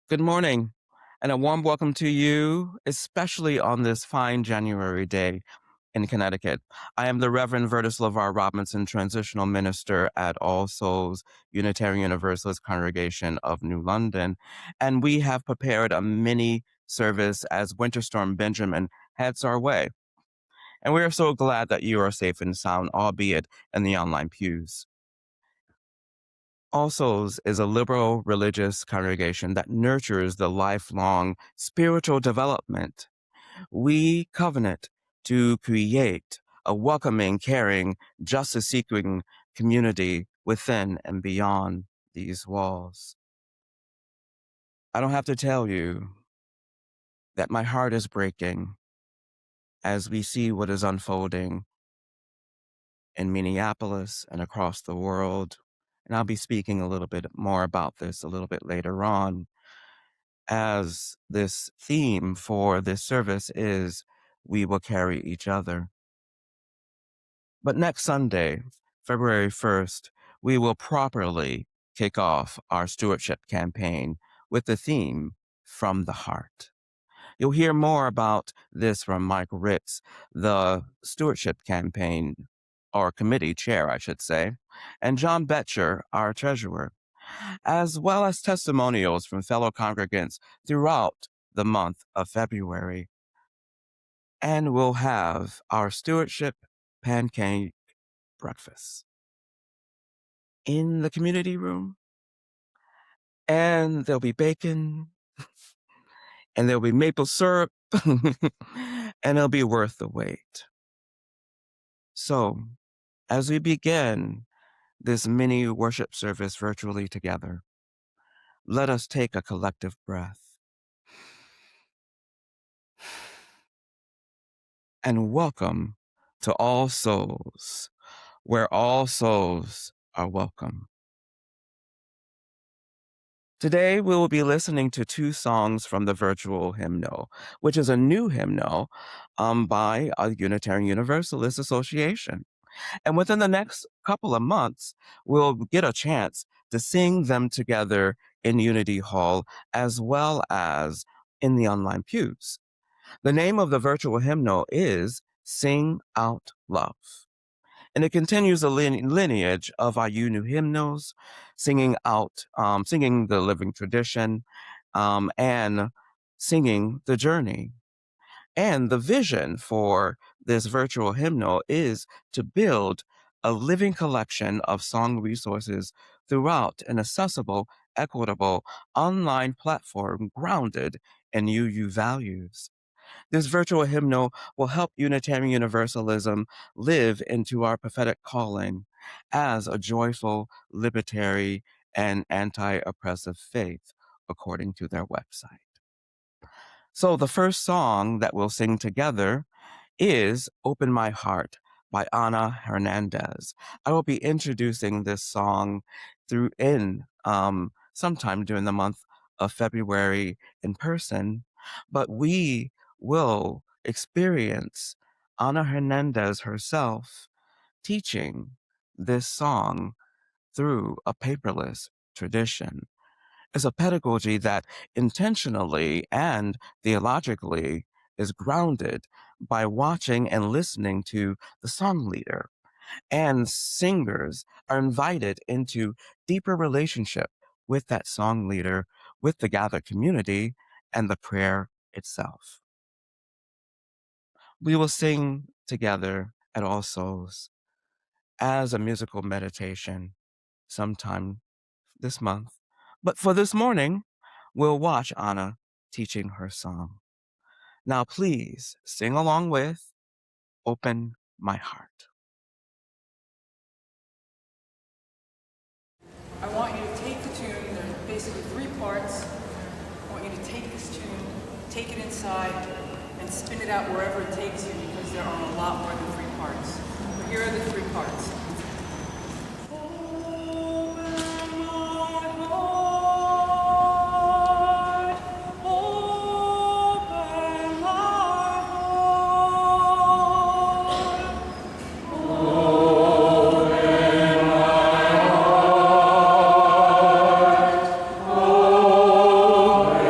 Good morning, and a warm welcome to you, especially on this fine January day in Connecticut. I am the Reverend Vertus LeVar Robinson, transitional minister at All Souls Unitarian Universalist Congregation of New London, and we have prepared a mini service as Winter Storm Benjamin heads our way. And we are so glad that you are safe and sound, albeit in the online pews. All Souls is a liberal religious congregation that nurtures the lifelong spiritual development. We covenant to create a welcoming, caring, justice-seeking community within and beyond these walls. I don't have to tell you that my heart is breaking as we see what is unfolding in Minneapolis and across the world. And I'll be speaking a little bit more about this a little bit later on, as this theme for this service is We Will Carry Each Other. But next Sunday, February 1st, we will properly kick off our stewardship campaign with the theme From the Heart. You'll hear more about this from Mike Ritz, the stewardship campaign, or committee chair, I should say, and John Betcher, our treasurer, as well as testimonials from fellow congregants throughout the month of February. And we'll have our stewardship pancake breakfast in the community room. And there'll be bacon, and there'll be maple syrup, and it'll be worth the wait. So, as we begin this mini worship service virtually together, let us take a collective breath and welcome to All Souls, where all souls are welcome. Today, we will be listening to two songs from the virtual hymnal, which is a new hymnal by a Unitarian Universalist Association. And within the next couple of months, we'll get a chance to sing them together in Unity Hall as well as in the online pews. The name of the virtual hymnal is Sing Out Love. And it continues the lineage of our UNU hymnals, singing the living tradition, and singing the journey. And the vision for this virtual hymnal is to build a living collection of song resources throughout an accessible, equitable, online platform grounded in UU values. This virtual hymnal will help Unitarian Universalism live into our prophetic calling as a joyful, libertary, and anti-oppressive faith, according to their website. So the first song that we'll sing together is Open My Heart by Ana Hernandez. I will be introducing this song sometime during the month of February in person, but we will experience Ana Hernandez herself teaching this song through a paperless tradition. It's a pedagogy that intentionally and theologically is grounded by watching and listening to the song leader. And singers are invited into deeper relationship with that song leader, with the gathered community, and the prayer itself. We will sing together at All Souls as a musical meditation sometime this month. But for this morning, we'll watch Anna teaching her song. Now please sing along with Open My Heart. I want you to take the tune. There's basically three parts. I want you to take this tune, take it inside, and spin it out wherever it takes you, because there are a lot more than three parts. But here are the three parts. Open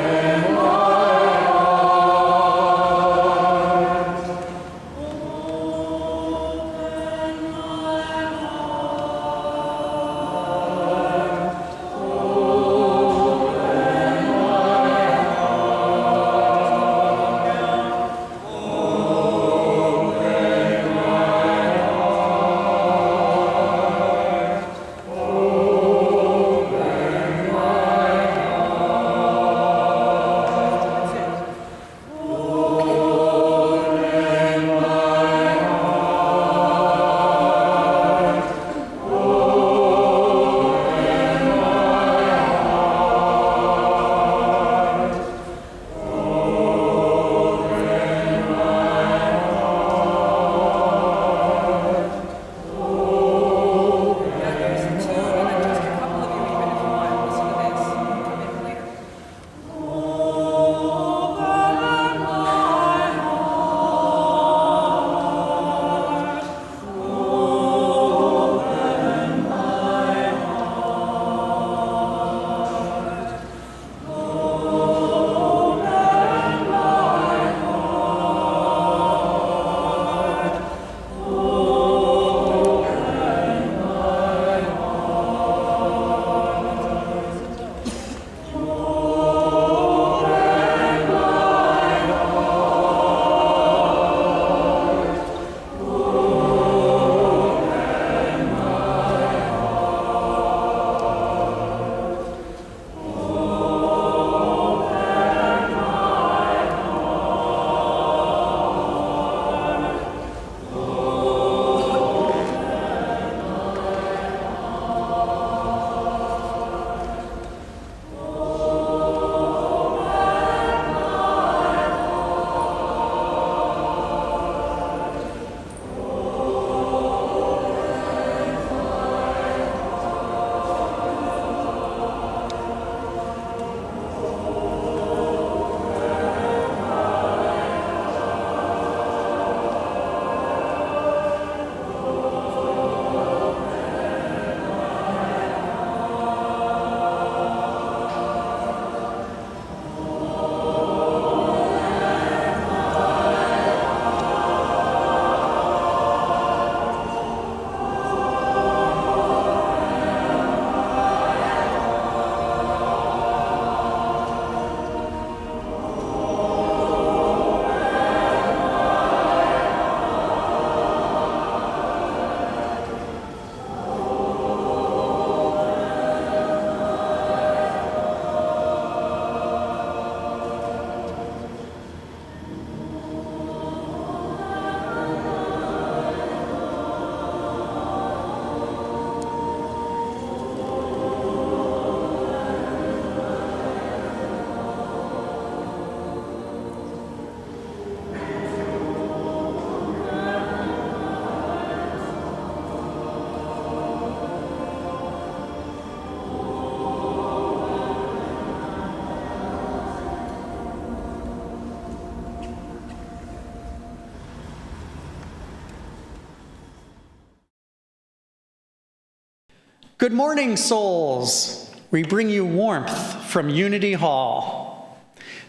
Good morning, souls. We bring you warmth from Unity Hall.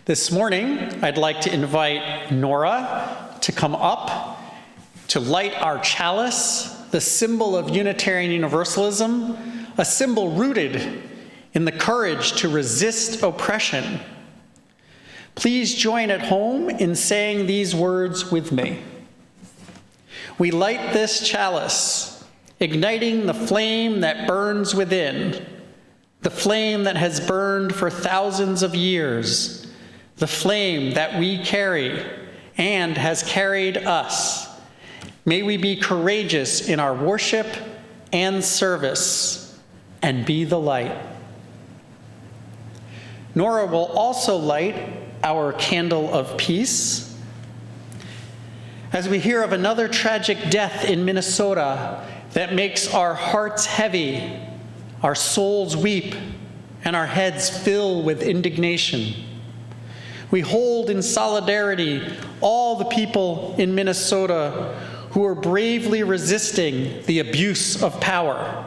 This morning, I'd like to invite Nora to come up to light our chalice, the symbol of Unitarian Universalism, a symbol rooted in the courage to resist oppression. Please join at home in saying these words with me. We light this chalice, igniting the flame that burns within, the flame that has burned for thousands of years, the flame that we carry and has carried us. May we be courageous in our worship and service and be the light. Nora will also light our candle of peace. As we hear of another tragic death in Minnesota that makes our hearts heavy, our souls weep, and our heads fill with indignation. We hold in solidarity all the people in Minnesota who are bravely resisting the abuse of power.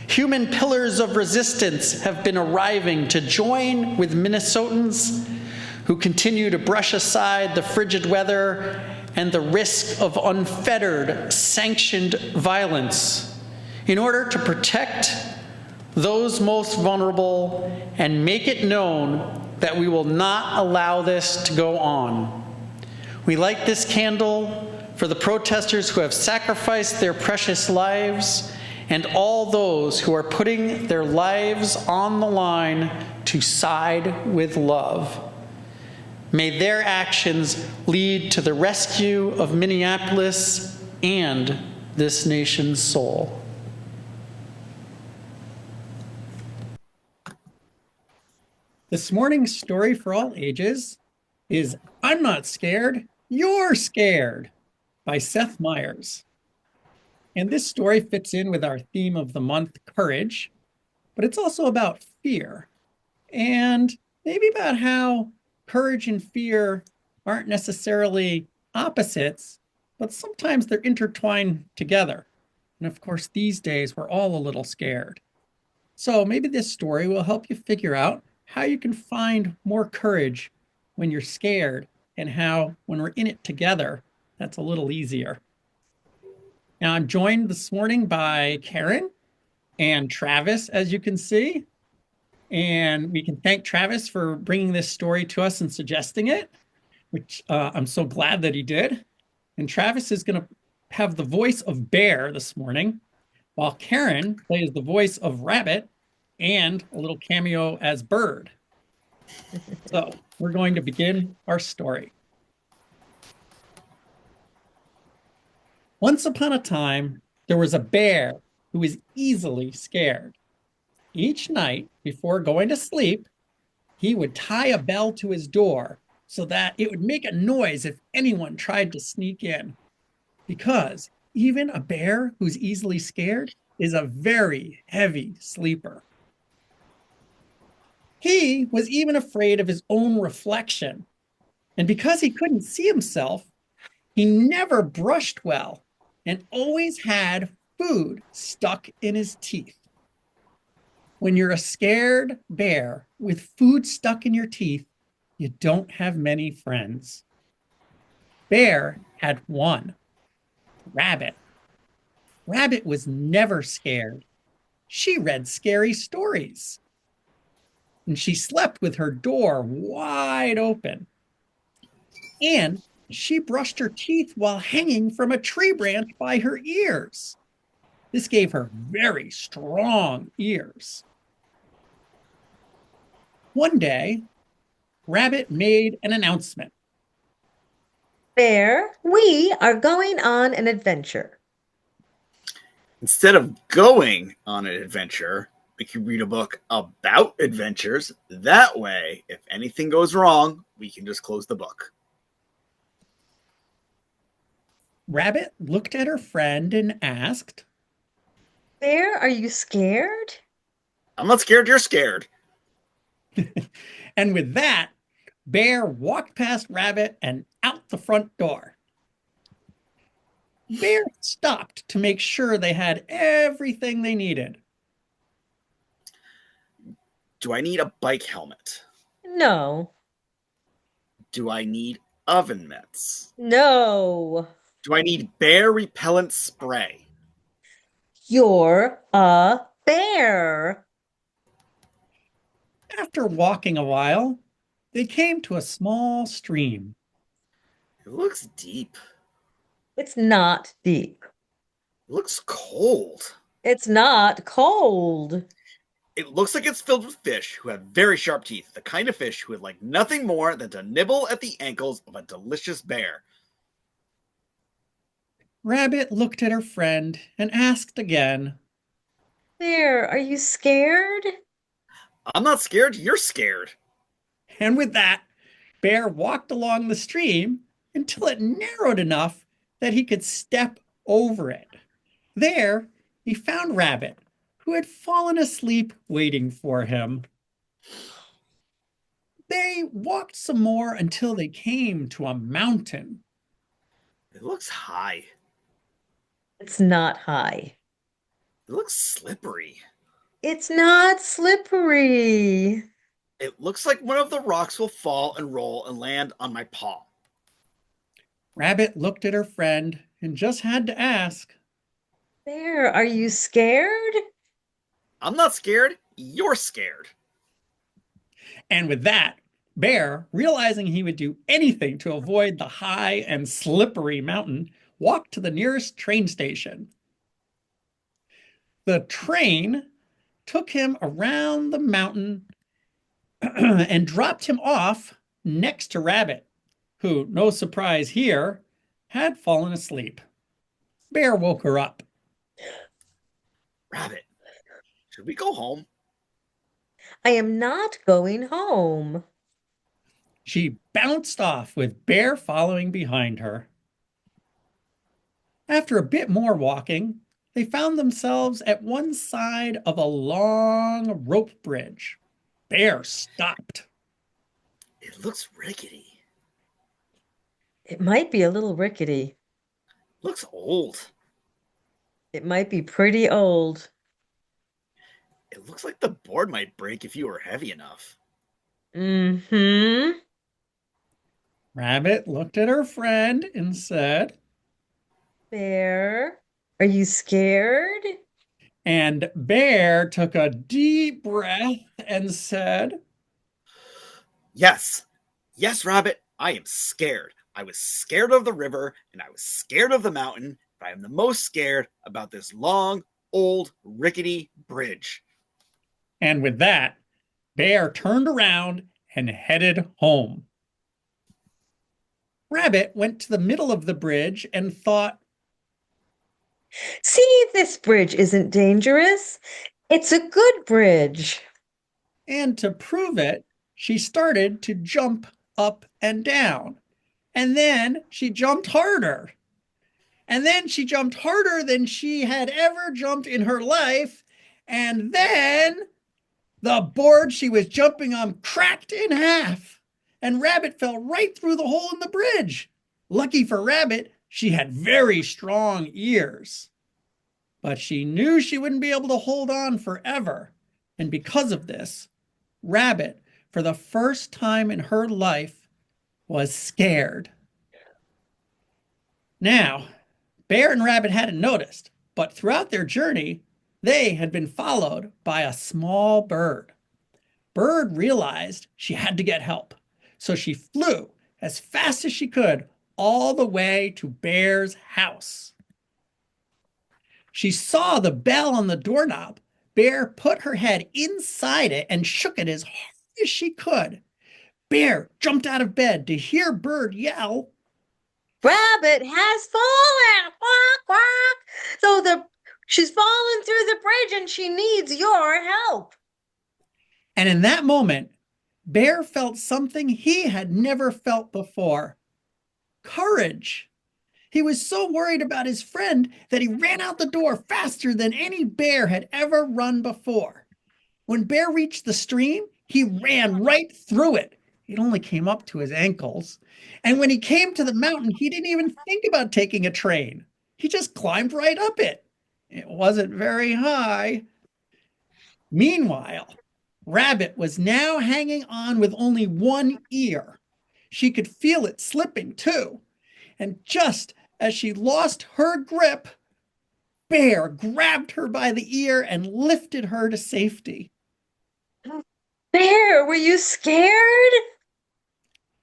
Human pillars of resistance have been arriving to join with Minnesotans who continue to brush aside the frigid weather and the risk of unfettered, sanctioned violence in order to protect those most vulnerable and make it known that we will not allow this to go on. We light this candle for the protesters who have sacrificed their precious lives and all those who are putting their lives on the line to side with love. May their actions lead to the rescue of Minneapolis and this nation's soul. This morning's story for all ages is I'm Not Scared, You're Scared by Seth Meyers. And this story fits in with our theme of the month, courage, but it's also about fear and maybe about how courage and fear aren't necessarily opposites, but sometimes they're intertwined together. And of course, these days, we're all a little scared. So maybe this story will help you figure out how you can find more courage when you're scared and how, when we're in it together, that's a little easier. Now, I'm joined this morning by Karen and Travis, as you can see. And we can thank Travis for bringing this story to us and suggesting it, which I'm so glad that he did. And Travis is going to have the voice of Bear this morning, while Karen plays the voice of Rabbit and a little cameo as Bird. So we're going to begin our story. Once upon a time, there was a bear who was easily scared. Each night, before going to sleep, he would tie a bell to his door so that it would make a noise if anyone tried to sneak in. Because even a bear who's easily scared is a very heavy sleeper. He was even afraid of his own reflection. And because he couldn't see himself, he never brushed well and always had food stuck in his teeth. When you're a scared bear with food stuck in your teeth, you don't have many friends. Bear had one, Rabbit. Rabbit was never scared. She read scary stories. And she slept with her door wide open. And she brushed her teeth while hanging from a tree branch by her ears. This gave her very strong ears. One day, Rabbit made an announcement. Bear, we are going on an adventure. Instead of going on an adventure, we can read a book about adventures. That way, if anything goes wrong, we can just close the book. Rabbit looked at her friend and asked, Bear, are you scared? I'm not scared, you're scared. And with that, Bear walked past Rabbit and out the front door. Bear stopped to make sure they had everything they needed. Do I need a bike helmet? No. Do I need oven mitts? No. Do I need bear repellent spray? You're a bear. After walking a while, they came to a small stream. It looks deep. It's not deep. It looks cold. It's not cold. It looks like it's filled with fish who have very sharp teeth, the kind of fish who would like nothing more than to nibble at the ankles of a delicious bear. Rabbit looked at her friend and asked again. Bear, are you scared? I'm not scared, you're scared. And with that, Bear walked along the stream until it narrowed enough that he could step over it. There, he found Rabbit, who had fallen asleep waiting for him. They walked some more until they came to a mountain. It looks high. It's not high. It looks slippery. It's not slippery. It looks like one of the rocks will fall and roll and land on my paw. Rabbit looked at her friend and just had to ask. Bear, are you scared? I'm not scared, you're scared. And with that, Bear, realizing he would do anything to avoid the high and slippery mountain, walked to the nearest train station. The train took him around the mountain and dropped him off next to Rabbit, who, no surprise here, had fallen asleep. Bear woke her up. Rabbit, should we go home? I am not going home. She bounced off with Bear following behind her. After a bit more walking, they found themselves at one side of a long rope bridge. Bear stopped. It looks rickety. It might be a little rickety. Looks old. It might be pretty old. It looks like the board might break if you were heavy enough. Mm-hmm. Rabbit looked at her friend and said, Bear, are you scared? and Bear took a deep breath and said, Yes. Yes, Rabbit, I am scared. I was scared of the river and I was scared of the mountain, but I am the most scared about this long, old, rickety bridge. and with that, Bear turned around and headed home. Rabbit went to the middle of the bridge and thought, See, this bridge isn't dangerous. It's a good bridge. and to prove it, she started to jump up and down. And then she jumped harder. And then she jumped harder than she had ever jumped in her life. And then the board she was jumping on cracked in half, and Rabbit fell right through the hole in the bridge. Lucky for Rabbit, she had very strong ears. But she knew she wouldn't be able to hold on forever. And because of this, Rabbit, for the first time in her life, was scared. Now, Bear and Rabbit hadn't noticed, but throughout their journey, they had been followed by a small bird. Bird realized she had to get help, so she flew as fast as she could all the way to Bear's house. She saw the bell on the doorknob. Bear put her head inside it and shook it as hard as she could. Bear jumped out of bed to hear Bird yell, Rabbit has fallen. Quack, quack. She's fallen through the bridge and she needs your help. and in that moment, Bear felt something he had never felt before: courage. He was so worried about his friend that he ran out the door faster than any bear had ever run before. When Bear reached the stream, he ran right through it. It only came up to his ankles. And when he came to the mountain, he didn't even think about taking a train. He just climbed right up it. It wasn't very high. Meanwhile, Rabbit was now hanging on with only one ear. She could feel it slipping too. And just as she lost her grip, Bear grabbed her by the ear and lifted her to safety. Bear, were you scared?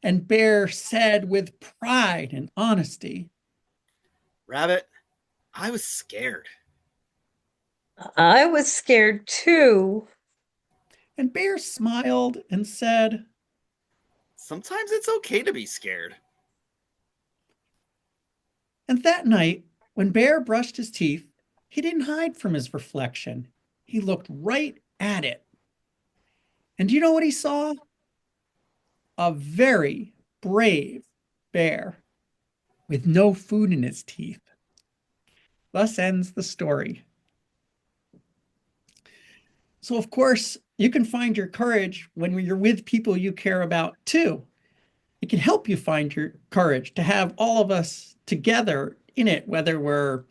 And Bear said with pride and honesty, Rabbit, I was scared. I was scared too. and Bear smiled and said, Sometimes it's okay to be scared. and that night, when Bear brushed his teeth, he didn't hide from his reflection. He looked right at it. And do you know what he saw? A very brave bear with no food in his teeth. Thus ends the story. So, of course, you can find your courage when you're with people you care about too. It can help you find your courage to have all of us together in it, whether we're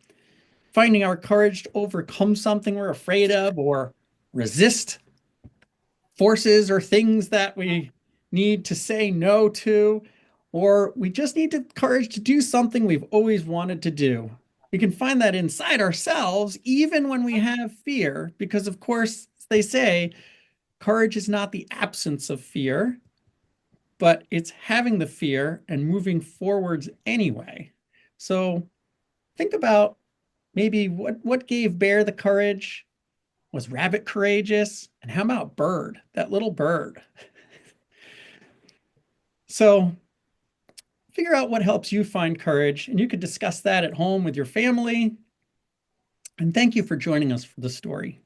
finding our courage to overcome something we're afraid of or resist forces or things that we need to say no to, or we just need the courage to do something we've always wanted to do. We can find that inside ourselves, even when we have fear, because, of course, they say courage is not the absence of fear, but it's having the fear and moving forwards anyway. So think about maybe what gave Bear the courage. Was Rabbit courageous? And how about Bird, that little bird? So figure out what helps you find courage, and you could discuss that at home with your family. And thank you for joining us for the story.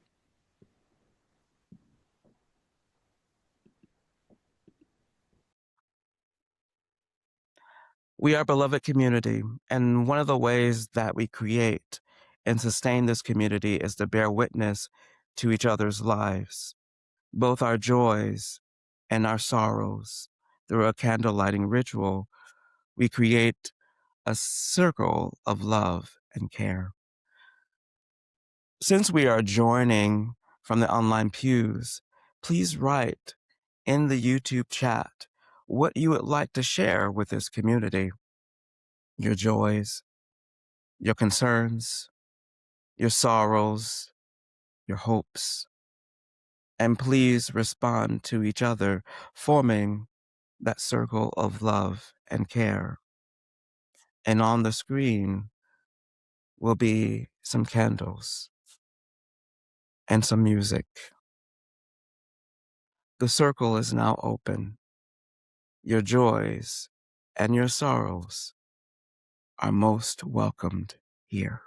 We are a beloved community, and one of the ways that we create and sustain this community is to bear witness to each other's lives, both our joys and our sorrows. Through a candle lighting ritual, we create a circle of love and care. Since we are joining from the online pews, please write in the YouTube chat what you would like to share with this community. Your joys, your concerns, your sorrows, your hopes. And please respond to each other, forming that circle of love and care. And on the screen will be some candles and some music. The circle is now open. Your joys and your sorrows are most welcomed here.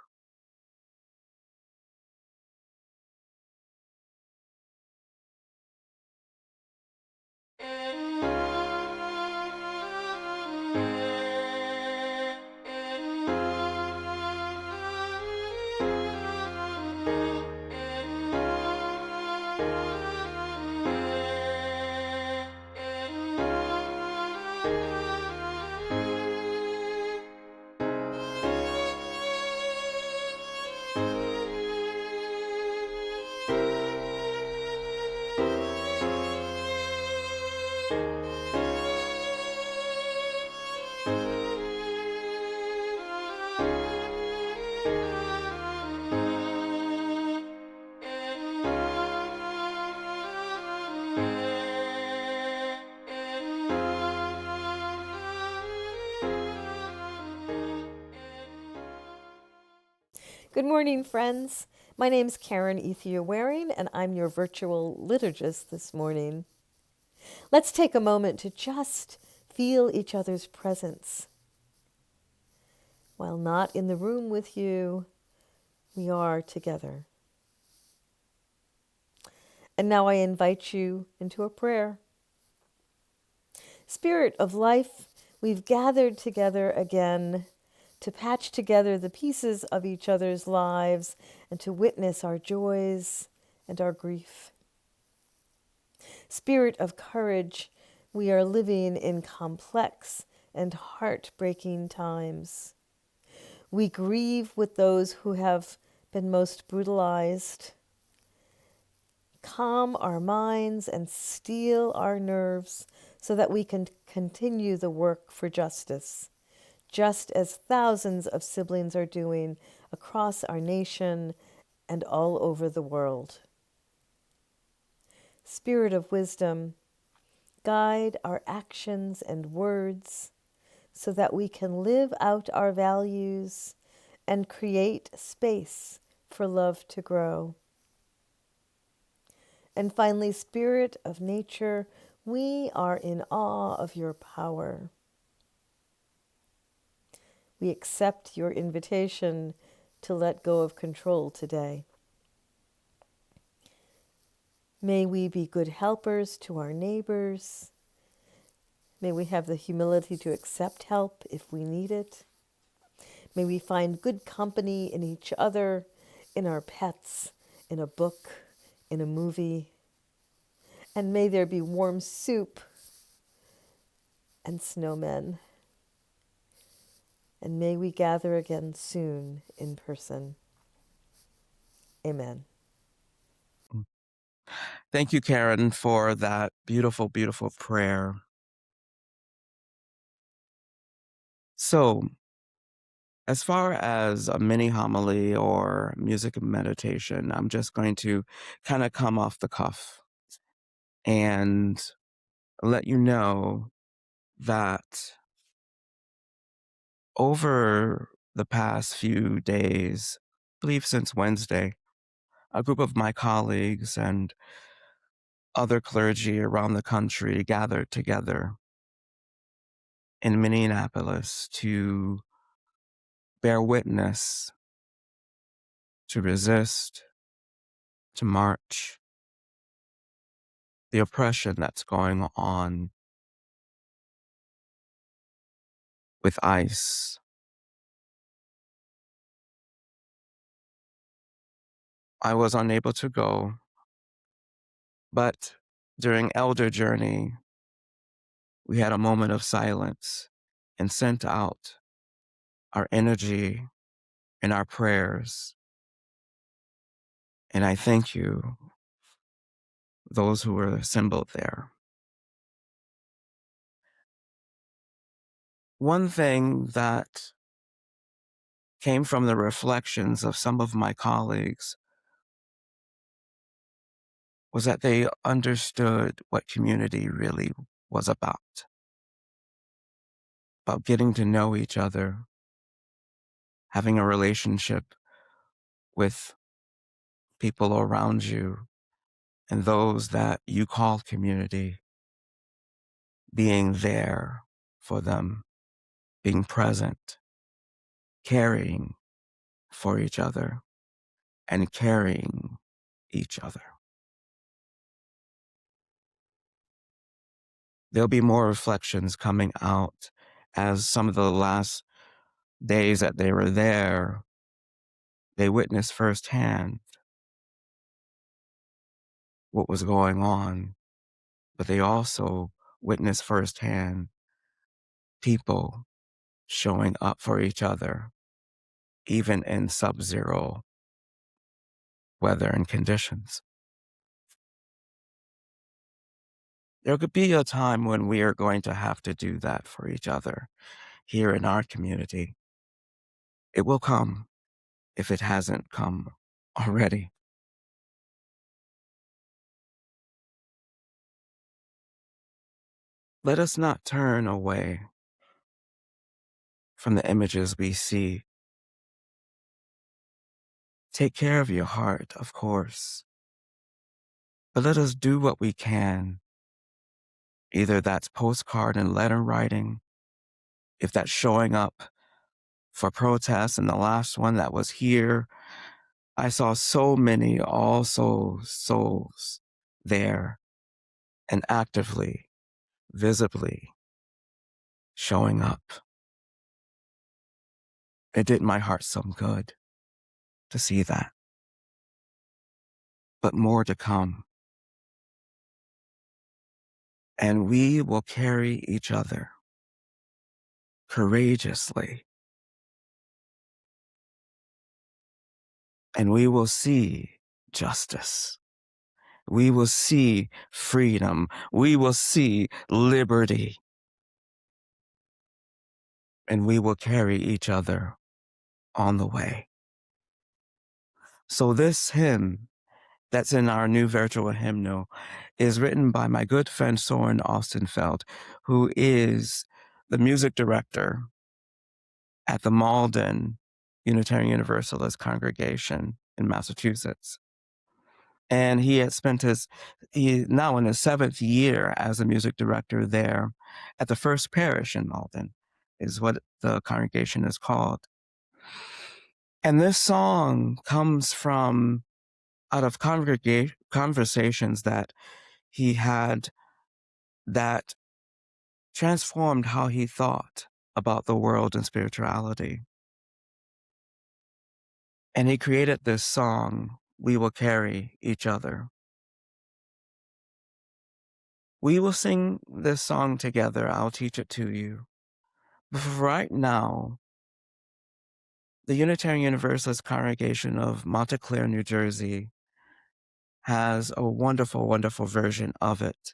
Good morning, friends. My name's Karen Ethia Waring, and I'm your virtual liturgist this morning. Let's take a moment to just feel each other's presence. While not in the room with you, we are together. And now I invite you into a prayer. Spirit of life, we've gathered together again to patch together the pieces of each other's lives and to witness our joys and our grief. Spirit of courage, we are living in complex and heartbreaking times. We grieve with those who have been most brutalized. Calm our minds and steel our nerves so that we can continue the work for justice, just as thousands of siblings are doing across our nation and all over the world. Spirit of wisdom, guide our actions and words so that we can live out our values and create space for love to grow. And finally, Spirit of nature, we are in awe of your power. We accept your invitation to let go of control today. May we be good helpers to our neighbors. May we have the humility to accept help if we need it. May we find good company in each other, in our pets, in a book, in a movie. And may there be warm soup and snowmen. And may we gather again soon in person. Amen. Thank you, Karen, for that beautiful, beautiful prayer. So, as far as a mini homily or music meditation, I'm just going to kind of come off the cuff and let you know that over the past few days, I believe since Wednesday, a group of my colleagues and other clergy around the country gathered together in Minneapolis to bear witness, to resist, to march the oppression that's going on with ICE. I was unable to go, but during Elder Journey, we had a moment of silence and sent out our energy and our prayers. And I thank you, those who were assembled there. One thing that came from the reflections of some of my colleagues was that they understood what community really was about getting to know each other, having a relationship with people around you and those that you call community, being there for them, being present, caring for each other, and carrying each other. There'll be more reflections coming out as some of the last days that they were there, they witnessed firsthand what was going on, but they also witnessed firsthand people showing up for each other, even in sub-zero weather and conditions. There could be a time when we are going to have to do that for each other here in our community. It will come if it hasn't come already. Let us not turn away from the images we see. Take care of your heart, of course, but let us do what we can. Either that's postcard and letter writing, if that's showing up for protests, and the last one that was here, I saw so many All Souls there and actively, visibly showing up. It did my heart some good to see that. But more to come. And we will carry each other courageously and we will see justice. We will see freedom. We will see liberty. And we will carry each other on the way. So this hymn that's in our new virtual hymnal is written by my good friend Soren Ostenfeld, who is the music director at the Malden Unitarian Universalist congregation in Massachusetts. And he had spent he now in his 7th year as a music director there at the First Parish in Malden, is what the congregation is called. And this song comes from out of conversations that he had that transformed how he thought about the world and spirituality. And he created this song, We Will Carry Each Other. We will sing this song together. I'll teach it to you. But for right now, the Unitarian Universalist congregation of Montclair, New Jersey, has a wonderful, wonderful version of it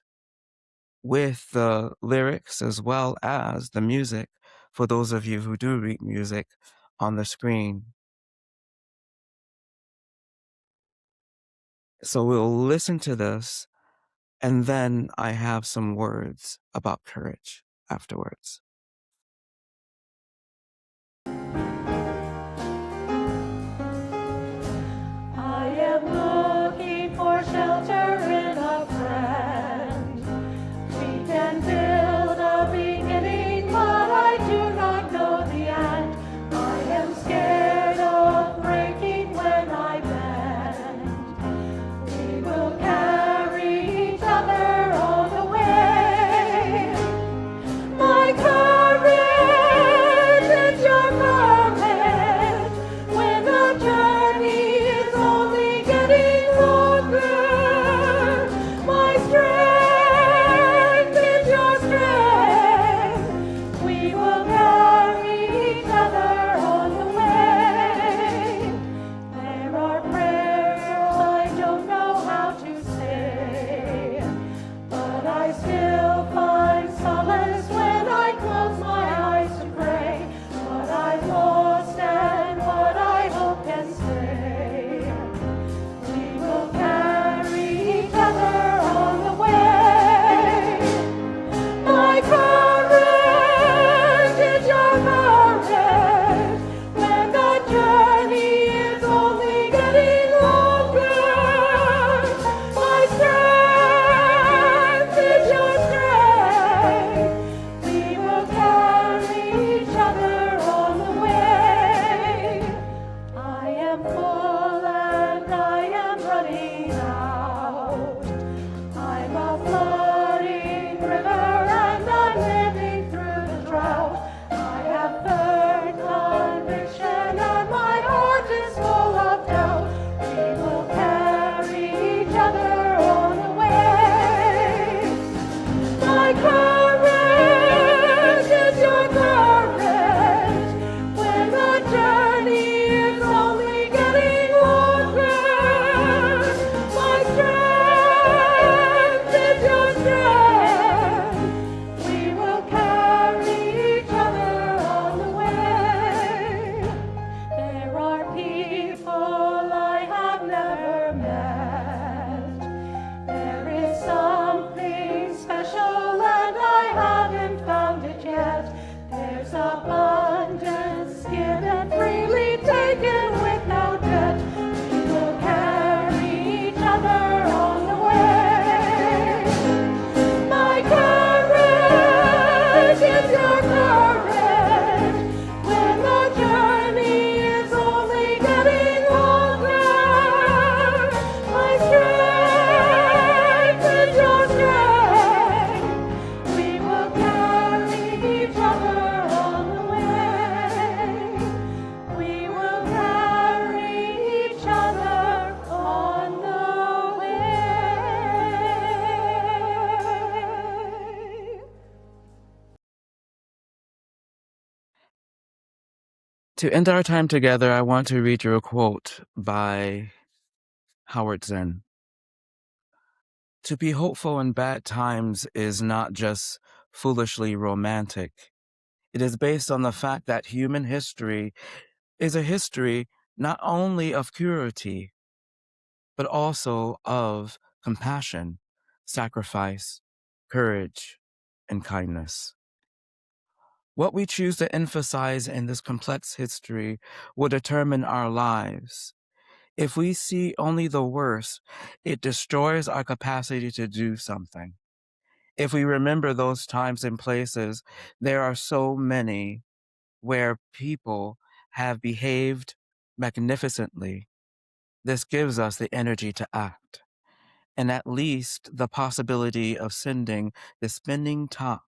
with the lyrics as well as the music for those of you who do read music on the screen. So we'll listen to this, and then I have some words about courage afterwards. I am looking for shelter in a friend. We can build a beginning, but I do not know the end. I am scared of breaking when I bend. We will carry each other all the way. My To end our time together, I want to read you a quote by Howard Zinn. To be hopeful in bad times is not just foolishly romantic. It is based on the fact that human history is a history not only of purity, but also of compassion, sacrifice, courage, and kindness. What we choose to emphasize in this complex history will determine our lives. If we see only the worst, it destroys our capacity to do something. If we remember those times and places, there are so many where people have behaved magnificently. This gives us the energy to act, and at least the possibility of sending the spinning top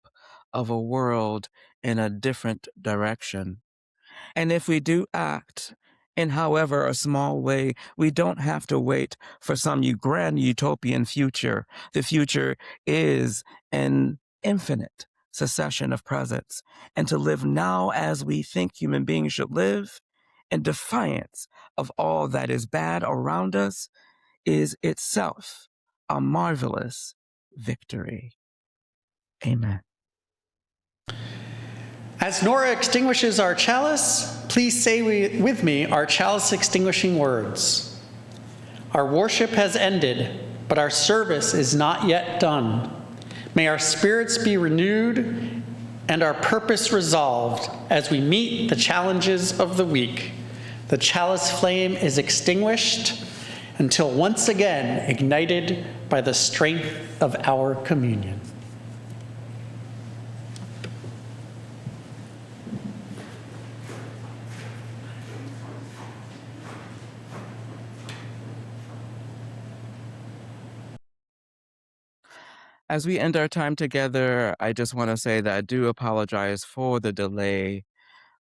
of a world in a different direction. And if we do act in however a small way, we don't have to wait for some grand utopian future. The future is an infinite succession of presents. And to live now as we think human beings should live, in defiance of all that is bad around us, is itself a marvelous victory. Amen. As Nora extinguishes our chalice, please say with me our chalice extinguishing words. Our worship has ended, but our service is not yet done. May our spirits be renewed and our purpose resolved as we meet the challenges of the week. The chalice flame is extinguished until once again ignited by the strength of our communion. As we end our time together, I just want to say that I do apologize for the delay.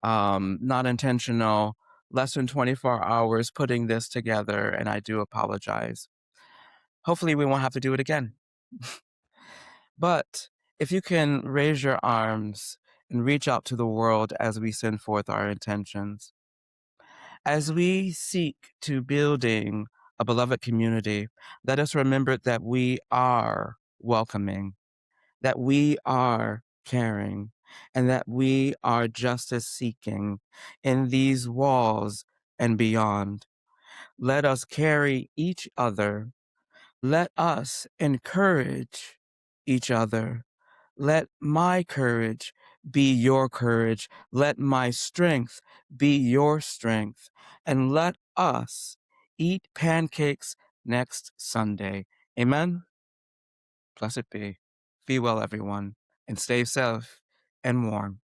Not intentional, less than 24 hours putting this together, and I do apologize. Hopefully we won't have to do it again. But if you can raise your arms and reach out to the world as we send forth our intentions. As we seek to building a beloved community, let us remember that we are welcoming, that we are caring, and that we are justice seeking in these walls and beyond. Let us carry each other. Let us encourage each other. Let my courage be your courage. Let my strength be your strength. And let us eat pancakes next Sunday. Amen. Blessed be. Be well, everyone, and stay safe and warm.